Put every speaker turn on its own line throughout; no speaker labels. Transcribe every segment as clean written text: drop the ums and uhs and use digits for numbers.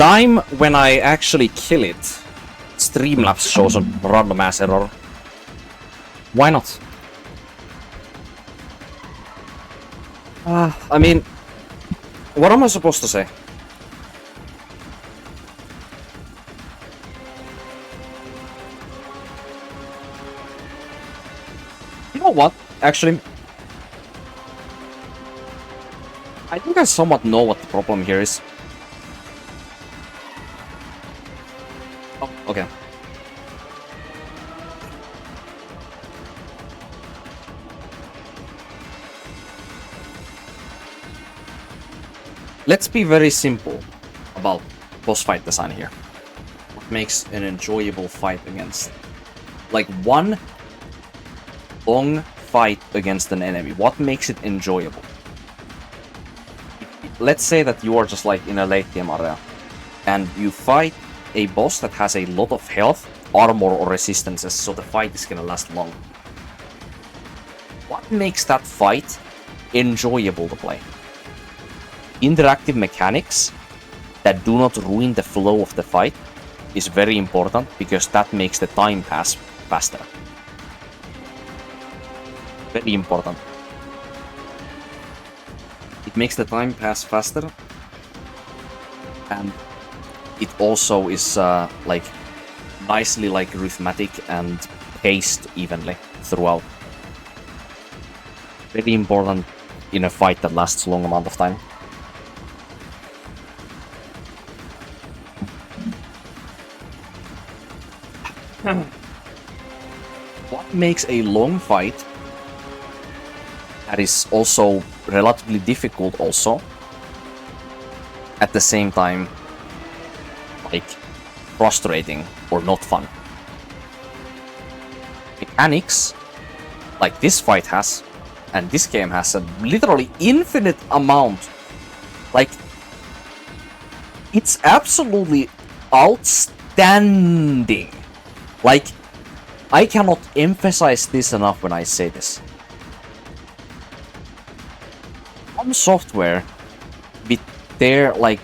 time when I actually kill it, Streamlabs shows a random ass error. Why not? I mean, what am I supposed to say? You know what? Actually, I think I somewhat know what the problem here is. Oh, okay. Let's be very simple about boss fight design here. What makes an enjoyable fight against? Like one long fight against an enemy. What makes it enjoyable? Let's say that you are just like in a late game area and you fight a boss that has a lot of health, armor or resistances, so the fight is gonna last long. What makes that fight enjoyable to play? Interactive mechanics that do not ruin the flow of the fight is very important because that makes the time pass faster. Very important. It makes the time pass faster, and it also is like nicely like arithmetic and paced evenly throughout. Very important in a fight that lasts a long amount of time. What makes a long fight that is also relatively difficult also at the same time like frustrating or not fun? Mechanics like this fight has and this game has a literally infinite amount. Like it's absolutely outstanding. Like, I cannot emphasize this enough when I say this. Some software with their like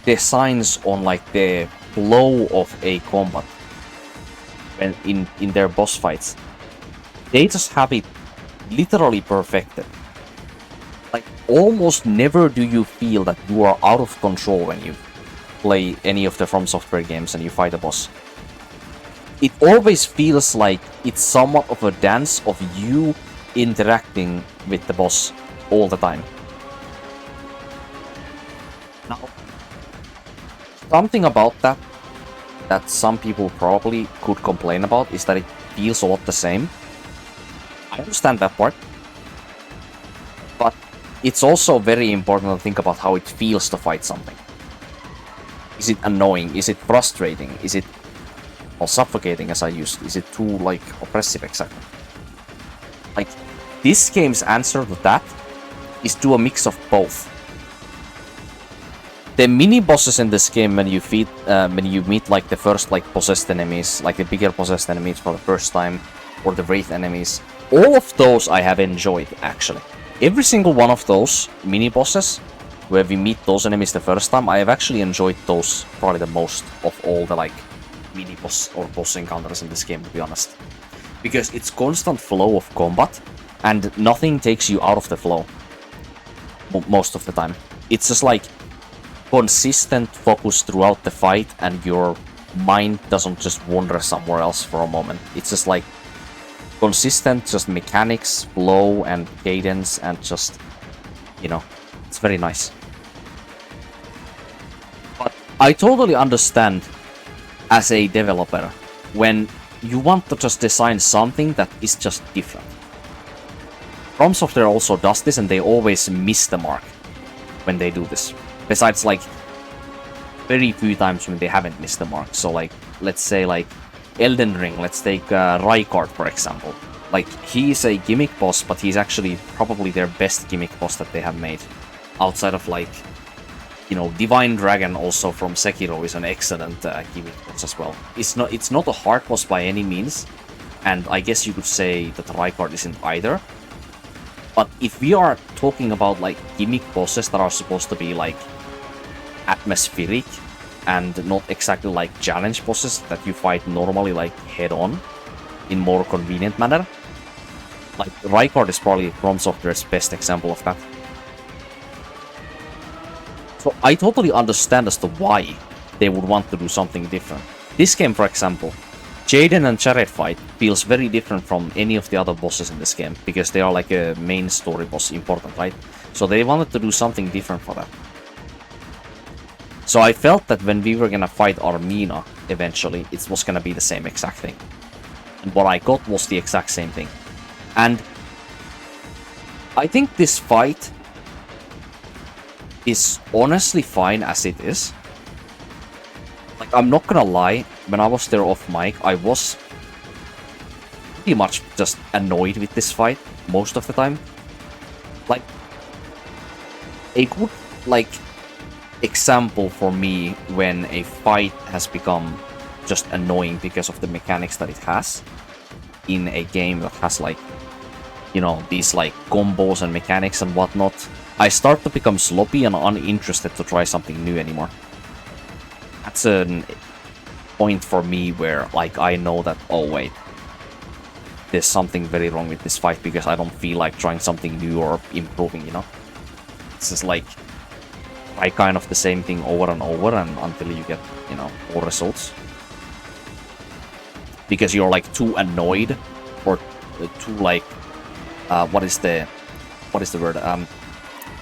designs on like the flow of a combat when in their boss fights, they just have it literally perfected. Like almost never do you feel that you are out of control when you play any of the From Software games and you fight a boss. It always feels like it's somewhat of a dance of you interacting with the boss all the time. Now, something about that some people probably could complain about is that it feels a lot the same. I understand that part. But it's also very important to think about how it feels to fight something. Is it annoying? Is it frustrating? Is it suffocating, as I used? Is it too like oppressive? Exactly. Like this game's answer to that is to a mix of both. The mini bosses in this game, when you meet like the first like possessed enemies, like the bigger possessed enemies for the first time, or the wraith enemies, all of those I have enjoyed actually. Every single one of those mini bosses, where we meet those enemies the first time, I have actually enjoyed those probably the most of all the like mini boss or boss encounters in this game, to be honest, because it's constant flow of combat and nothing takes you out of the flow most of the time. It's just like consistent focus throughout the fight and your mind doesn't just wander somewhere else for a moment. It's just like consistent just mechanics, flow and cadence, and just, you know, it's very nice. But I totally understand as a developer when you want to just design something that is just different. From Software also does this and they always miss the mark when they do this. Besides like very few times when they haven't missed the mark. So like let's say like Elden Ring, let's take Rykard for example. Like he's a gimmick boss, but he's actually probably their best gimmick boss that they have made. Outside of like, you know, Divine Dragon also from Sekiro is an excellent gimmick boss as well. It's not a hard boss by any means, and I guess you could say that Rykard isn't either. But if we are talking about like gimmick bosses that are supposed to be like atmospheric and not exactly like challenge bosses that you fight normally like head on in more convenient manner. Like Rykard is probably From Software's best example of that. So I totally understand as to why they would want to do something different. This game, for example, Jaden and Jared fight feels very different from any of the other bosses in this game, because they are like a main story boss, important, right? So they wanted to do something different for that. So I felt that when we were gonna fight Armina, eventually, it was gonna be the same exact thing. And what I got was the exact same thing. And I think this fight is honestly fine as it is. Like, I'm not gonna lie, when I was there off mic, I was pretty much just annoyed with this fight most of the time. Like, a good, like, example for me when a fight has become just annoying because of the mechanics that it has in a game that has, like, you know, these, like, combos and mechanics and whatnot, I start to become sloppy and uninterested to try something new anymore. That's a point for me where, like, I know that, oh wait, there's something very wrong with this fight because I don't feel like trying something new or improving, you know? It's just like, try kind of the same thing over and over and until you get, you know, more results. Because you're, like, too annoyed or too, like, what is the word?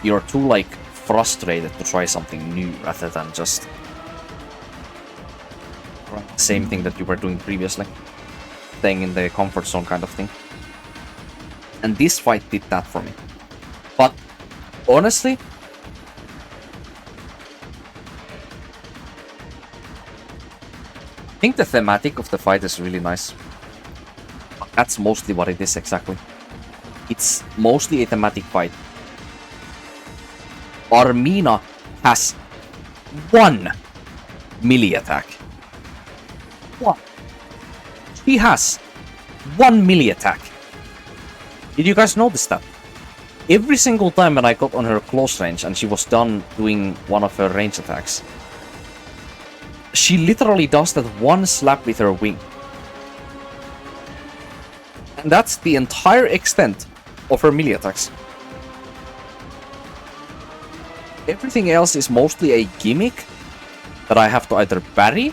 You're too, like, frustrated to try something new rather than just the same thing that you were doing previously. Staying in the comfort zone kind of thing. And this fight did that for me. But, honestly, I think the thematic of the fight is really nice. But that's mostly what it is exactly. It's mostly a thematic fight. Armina has one melee attack. What? She has one melee attack. Did you guys notice that? Every single time when I got on her close range and she was done doing one of her range attacks, she literally does that one slap with her wing. And that's the entire extent of her melee attacks. Everything else is mostly a gimmick that I have to either parry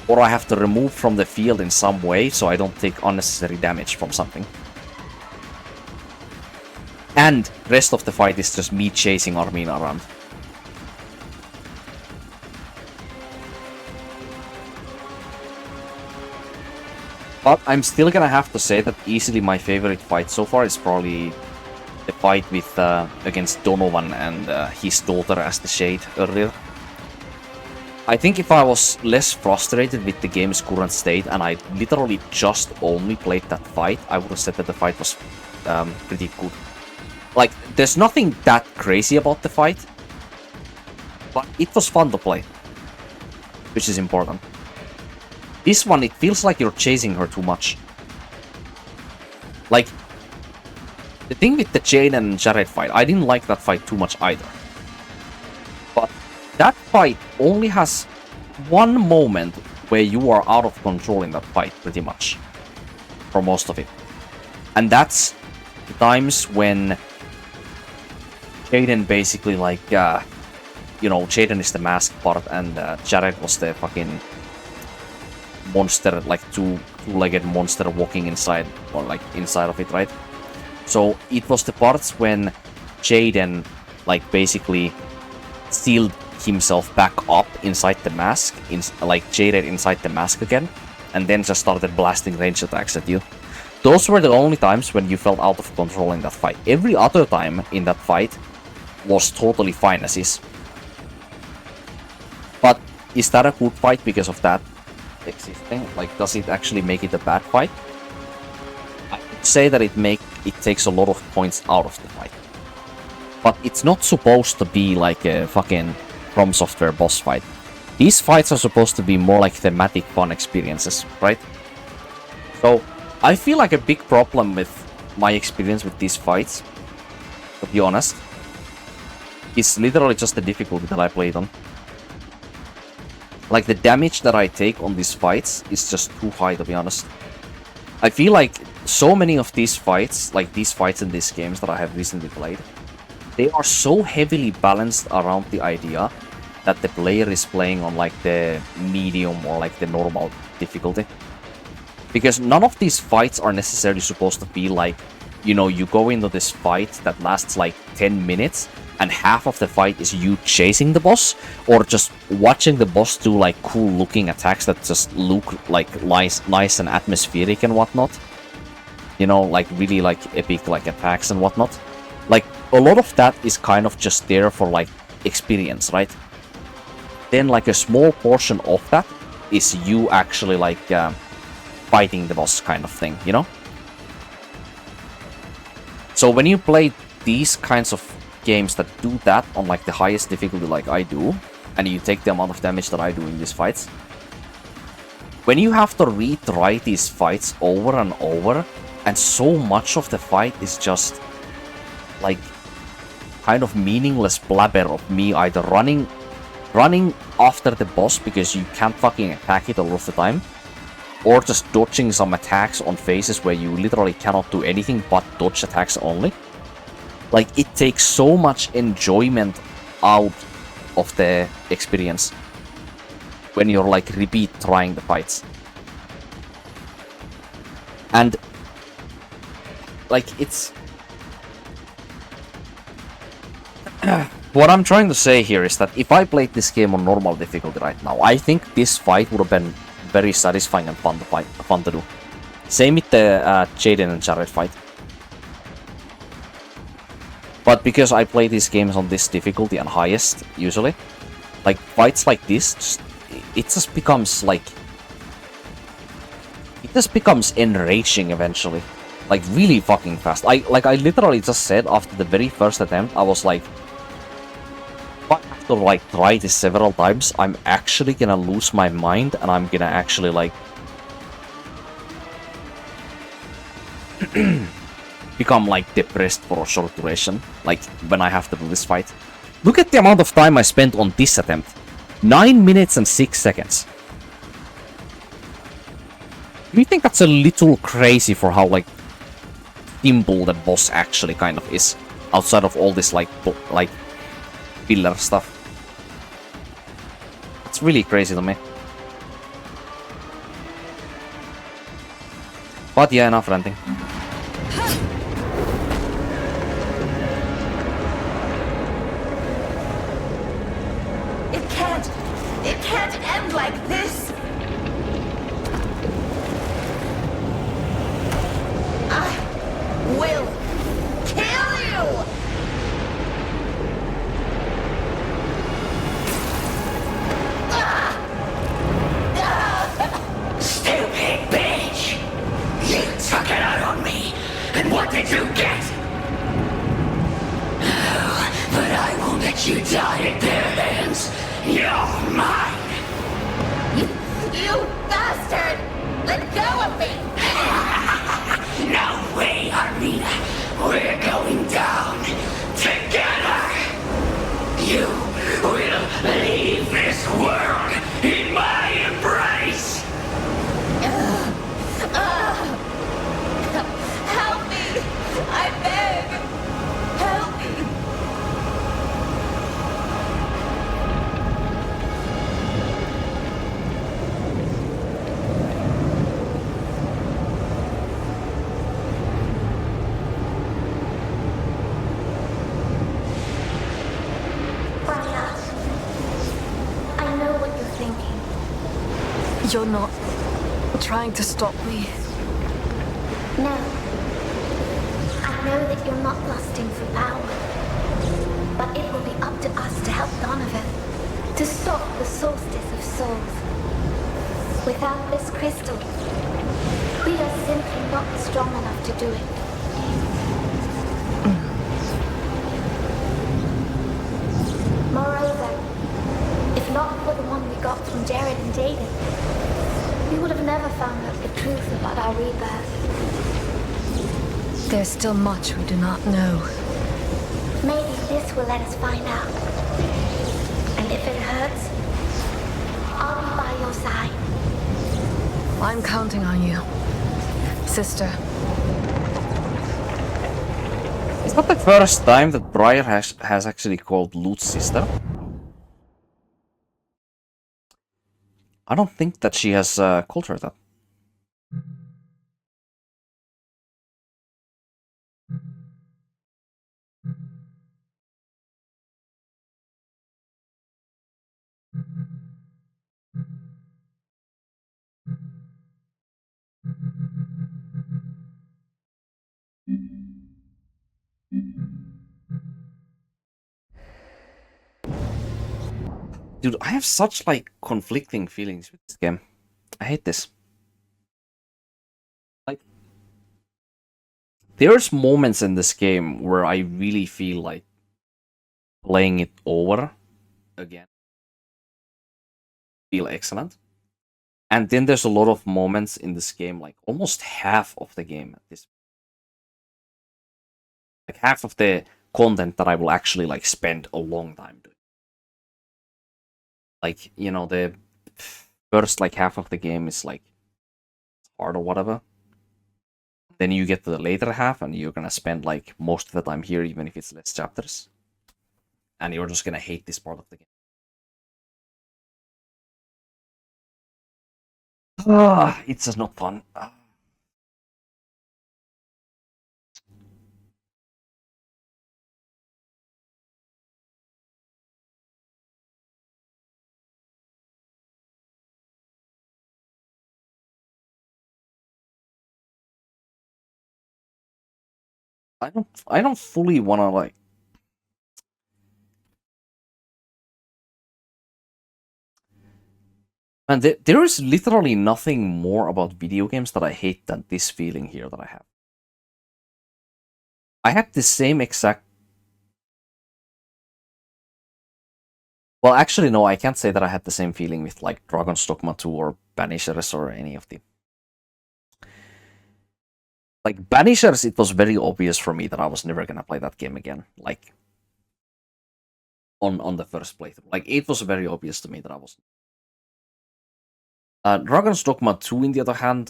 or I have to remove from the field in some way so I don't take unnecessary damage from something. And rest of the fight is just me chasing Armina around. But I'm still gonna have to say that easily my favorite fight so far is probably the fight with against Donovan and his daughter as the Shade earlier. I think if I was less frustrated with the game's current state and I literally just only played that fight, I would have said that the fight was pretty good. Like, there's nothing that crazy about the fight, but it was fun to play, which is important. This one, it feels like you're chasing her too much. Like, the thing with the Jane and Jared fight, I didn't like that fight too much either. But that fight only has one moment where you are out of control in that fight, pretty much. For most of it. And that's the times when Jaden basically, like, you know, Jaden is the mask part and Jared was the fucking monster, like two-legged monster walking inside, or like inside of it, right? So it was the parts when Jaden, like, basically sealed himself back up inside the mask, like Jaden inside the mask again, and then just started blasting range attacks at you. Those were the only times when you felt out of control in that fight. Every other time in that fight was totally fine as is. But is that a good fight because of that existing? Like, does it actually make it a bad fight? I would say that it takes a lot of points out of the fight. But it's not supposed to be like a fucking From Software boss fight. These fights are supposed to be more like thematic fun experiences, right? So, I feel like a big problem with my experience with these fights, to be honest, is literally just the difficulty that I played on. Like, the damage that I take on these fights is just too high, to be honest. I feel like so many of these fights, like these fights in these games that I have recently played, they are so heavily balanced around the idea that the player is playing on like the medium or like the normal difficulty. Because none of these fights are necessarily supposed to be like, you know, you go into this fight that lasts like 10 minutes and half of the fight is you chasing the boss or just watching the boss do like cool looking attacks that just look like nice and atmospheric and whatnot. You know, like really like epic like attacks and whatnot. Like a lot of that is kind of just there for like experience, right? Then like a small portion of that is you actually like fighting the boss kind of thing, you know? So when you play these kinds of games that do that on like the highest difficulty like I do, and you take the amount of damage that I do in these fights, when you have to retry these fights over and over, and so much of the fight is just like kind of meaningless blabber of me either running after the boss because you can't fucking attack it all of the time, or just dodging some attacks on phases where you literally cannot do anything but dodge attacks only. Like, it takes so much enjoyment out of the experience when you're like repeat trying the fights. And like, it's what I'm trying to say here is that if I played this game on normal difficulty right now, I think this fight would have been very satisfying and fun to do. Same with the Jaden and Jared fight. But because I play these games on this difficulty and highest, usually, like fights like this, it just becomes like... It just becomes enraging eventually. Like really fucking fast. I literally just said after the very first attempt, I was like, if I have to like try this several times, I'm actually gonna lose my mind and I'm gonna actually like become like depressed for a short duration, like when I have to do this fight. Look at the amount of time I spent on this attempt. 9 minutes and 6 seconds. Do you think that's a little crazy for how like simple the boss actually kind of is, outside of all this like filler stuff? It's really crazy to me. But yeah, enough ranting.
It can't end like this! I will kill you!
Stupid bitch! You took it out on me, and what did you get? Oh, but I won't let you die at their hands. You're mine!
You bastard! Let go of me!
No way, Armina! We're going down together! You will leave this world in my embrace!
Help me! I beg! Help me!
You're not trying to stop me.
No. I know that you're not lusting for power. But it will be up to us to help Donovan. To stop the Soulstice of Souls. Without this crystal, we are simply not strong enough to do it. Moreover, if not for the one we got from Jared and Jaden, we would have never found out the truth about our rebirth.
There's still much we do not know.
Maybe this will let us find out. And if it hurts, I'll be
I'm counting on you, sister.
It's not the first time that Briar has actually called Lute's sister. I don't think that she has called her that. Dude, I have such like conflicting feelings with this game. I hate this. Like, there's moments in this game where I really feel like playing it over again. Feel excellent. And then there's a lot of moments in this game, like almost half of the game at this, like half of the content that I will actually like spend a long time doing. Like, you know, the first like half of the game is like hard or whatever. Then you get to the later half and you're gonna spend like most of the time here, even if it's less chapters. And you're just gonna hate this part of the game. It's just not fun. I don't fully wanna like. And there is literally nothing more about video games that I hate than this feeling here that I have. I had the same exact. Well, actually, no, I can't say that I had the same feeling with like Dragon's Dogma 2 or Banishers or any of the. Like Banishers, it was very obvious for me that I was never gonna play that game again. Like on the first playthrough, like it was very obvious to me that I was. Dragon's Dogma 2, in the other hand,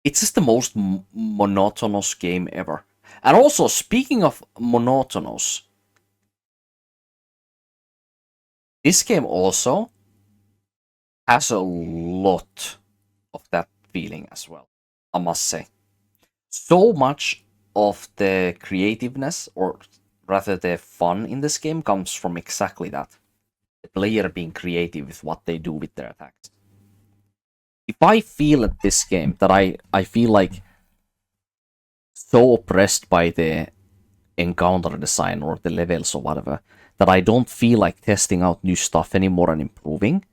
it's just the most monotonous game ever. And also, speaking of monotonous, this game also has a lot of that feeling as well, I must say. So much of the creativeness, or rather the fun in this game, comes from exactly that. The player being creative with what they do with their attacks. If I feel at this game that I feel like so oppressed by the encounter design or the levels or whatever, that I don't feel like testing out new stuff anymore and improving,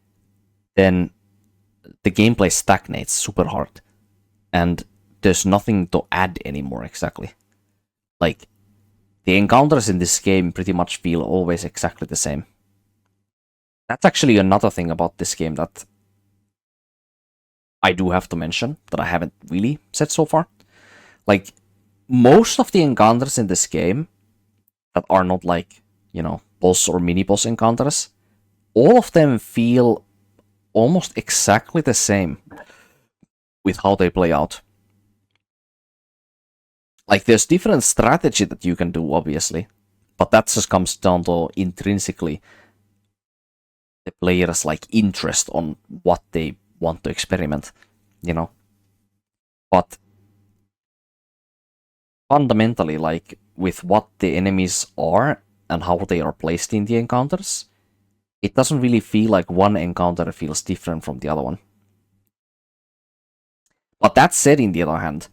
then the gameplay stagnates super hard. And there's nothing to add anymore exactly. Like, the encounters in this game pretty much feel always exactly the same. That's actually another thing about this game that I do have to mention, that I haven't really said so far. Like, most of the encounters in this game that are not like, you know, boss or mini-boss encounters, all of them feel almost exactly the same with how they play out. Like, there's different strategy that you can do, obviously, but that just comes down to intrinsically the player's like interest on what they want to experiment, you know. But fundamentally, like with what the enemies are and how they are placed in the encounters, it doesn't really feel like one encounter feels different from the other one. But that said, in the other hand,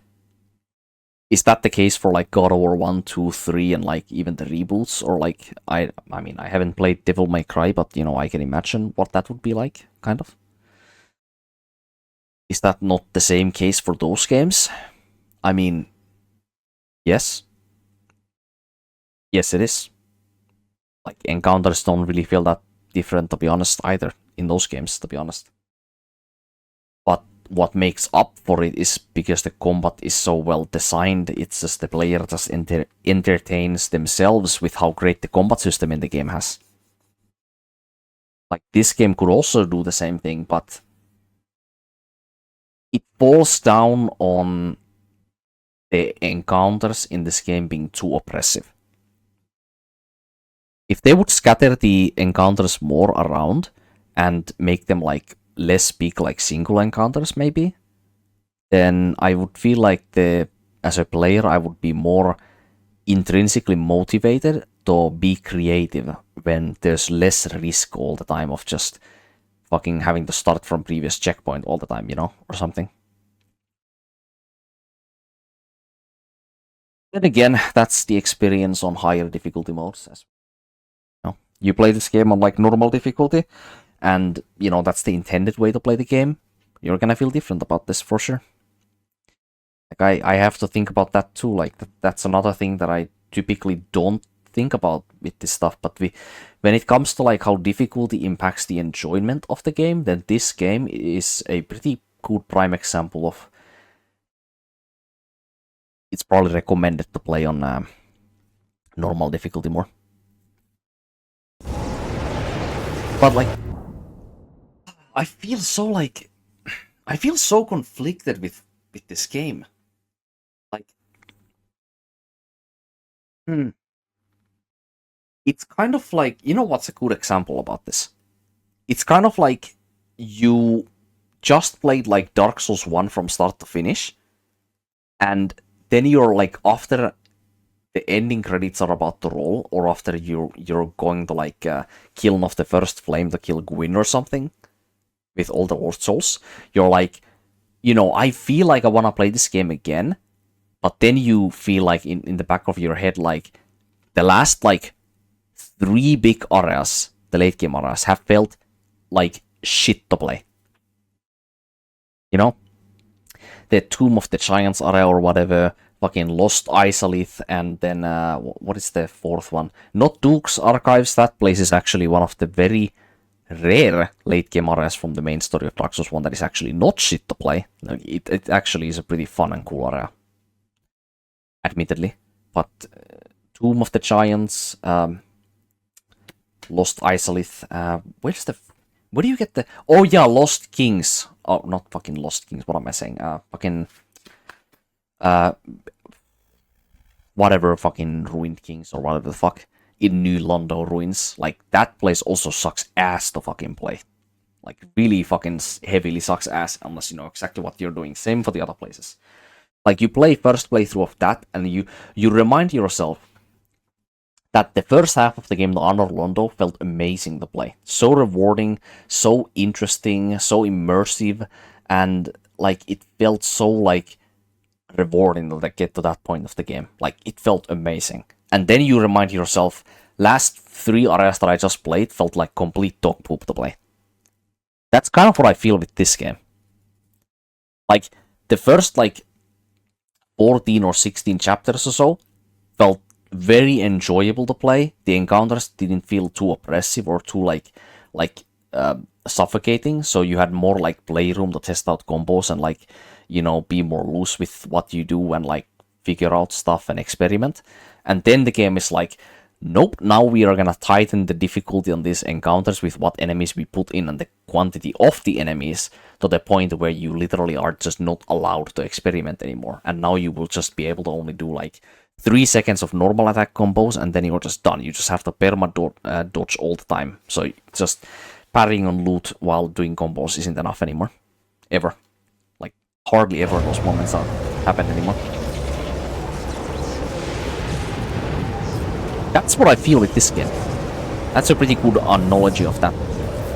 is that the case for like God of War 1, 2, 3, and like even the reboots? Or like, I mean, I haven't played Devil May Cry, but you know, I can imagine what that would be like, kind of. Is that not the same case for those games? I mean, yes. Yes, it is. Like, encounters don't really feel that different, to be honest, either, in those games, to be honest. But what makes up for it is because the combat is so well designed, it's just the player just entertains themselves with how great the combat system in the game has. Like, this game could also do the same thing, but it falls down on the encounters in this game being too oppressive. If they would scatter the encounters more around and make them like less big, like single encounters maybe, then I would feel like as a player I would be more intrinsically motivated to be creative when there's less risk all the time of just fucking having to start from previous checkpoint all the time, you know, or something. Then again, that's the experience on higher difficulty modes. You play this game on like normal difficulty, and you know that's the intended way to play the game. You're gonna feel different about this for sure. Like I have to think about that too. Like that's another thing that I typically don't think about with this stuff. But when it comes to like how difficulty impacts the enjoyment of the game, then this game is a pretty good prime example of. It's probably recommended to play on normal difficulty more. But like, I feel so conflicted with this game. Like, it's kind of like, you know what's a good example about this? It's kind of like you just played like Dark Souls 1 from start to finish, and then you're like, after the ending credits are about to roll, or after you're going to like kill off the first flame to kill Gwyn or something with all the Lord Souls, you're like, you know, I feel like I want to play this game again, but then you feel like in the back of your head, like the last like 3 big areas, the late game areas, have felt like shit to play. You know, the Tomb of the Giants area or whatever, fucking Lost Isolith, and then what is the 4th one? Not Duke's Archives. That place is actually one of the very rare late game areas from the main story of Dark Souls 1 that is actually not shit to play. It actually is a pretty fun and cool area, admittedly. But Tomb of the Giants, Lost Isolith, where do you get the... Oh yeah, Lost Kings. Oh, not fucking Lost Kings, what am I saying? Whatever fucking Ruined Kings or whatever the fuck in New London Ruins. Like, that place also sucks ass to fucking play. Like, really fucking heavily sucks ass unless you know exactly what you're doing. Same for the other places. Like, you play first playthrough of that and you remind yourself that the first half of the game, the Honor Londo, felt amazing to play. So rewarding, so interesting, so immersive, and like it felt so like rewarding to get to that point of the game. Like, it felt amazing. And then you remind yourself, last 3 areas that I just played felt like complete dog poop to play. That's kind of what I feel with this game. Like, the first like 14 or 16 chapters or so felt very enjoyable to play. The encounters didn't feel too oppressive or too like suffocating, so you had more like playroom to test out combos and like, you know, be more loose with what you do and like figure out stuff and experiment. And then the game is like, nope, now we are gonna tighten the difficulty on these encounters with what enemies we put in and the quantity of the enemies to the point where you literally are just not allowed to experiment anymore. And now you will just be able to only do like 3 seconds of normal attack combos and then you're just done. You just have to perma dodge all the time. So just parrying on loot while doing combos isn't enough anymore. Ever. Like, hardly ever those moments happen anymore. That's what I feel with this game. That's a pretty good analogy of that,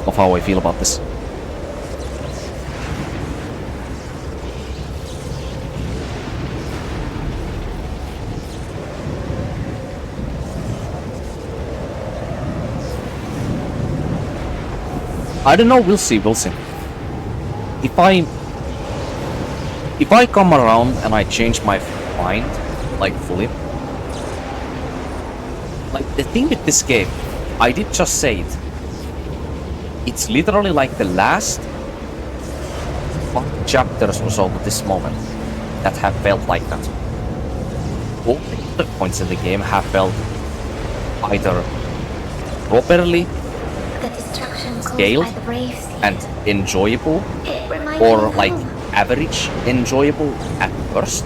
of how I feel about this. I don't know, we'll see. If I come around and I change my mind, like fully, like the thing with this game, I did just say it. It's literally like the last chapters or so to this moment that have felt like that. All the other points in the game have felt either properly
The distractions
scaled
by the brave sea.
and enjoyable,
It reminds
or
me of
like
home.
average enjoyable at first,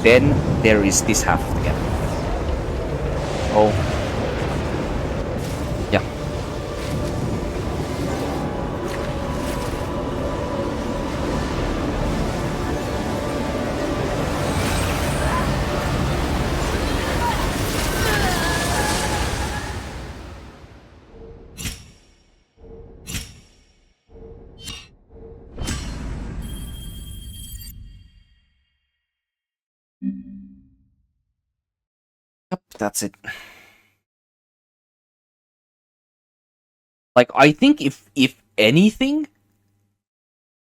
then there is this half of the game. Oh. Yeah. Yep, that's it. Like, I think if anything,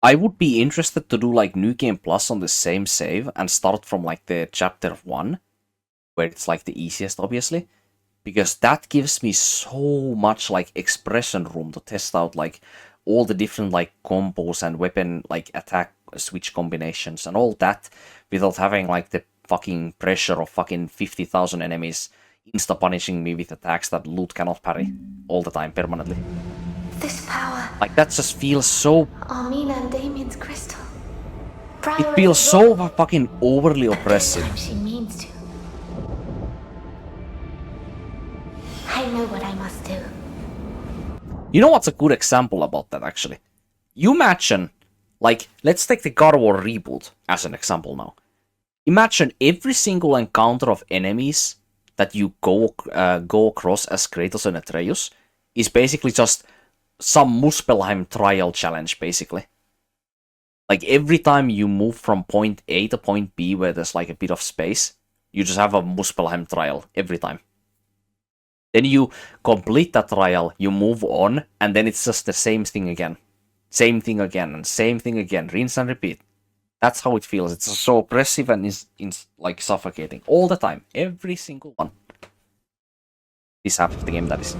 I would be interested to do like New Game Plus on the same save and start from like the chapter 1, where it's like the easiest, obviously. Because that gives me so much like expression room to test out like all the different like combos and weapon like attack switch combinations and all that without having like the fucking pressure of fucking 50,000 enemies insta punishing me with attacks that loot cannot parry all the time permanently.
This power,
Like that just feels so,
Armina and Damien's crystal.
it feels so fucking overly
This
oppressive.
time she means to. I know what I must do.
You know what's a good example about that, actually? You imagine, like, let's take the God of War reboot as an example now. Imagine every single encounter of enemies that you go across as Kratos and Atreus is basically just some Muspelheim trial challenge, basically. Like, every time you move from point A to point B where there's, like, a bit of space, you just have a Muspelheim trial every time. Then you complete that trial, you move on, and then it's just the same thing again. Same thing again, and same thing again. Rinse and repeat. That's how it feels. It's so oppressive and is like suffocating. All the time. Every single one. This half of the game, that is.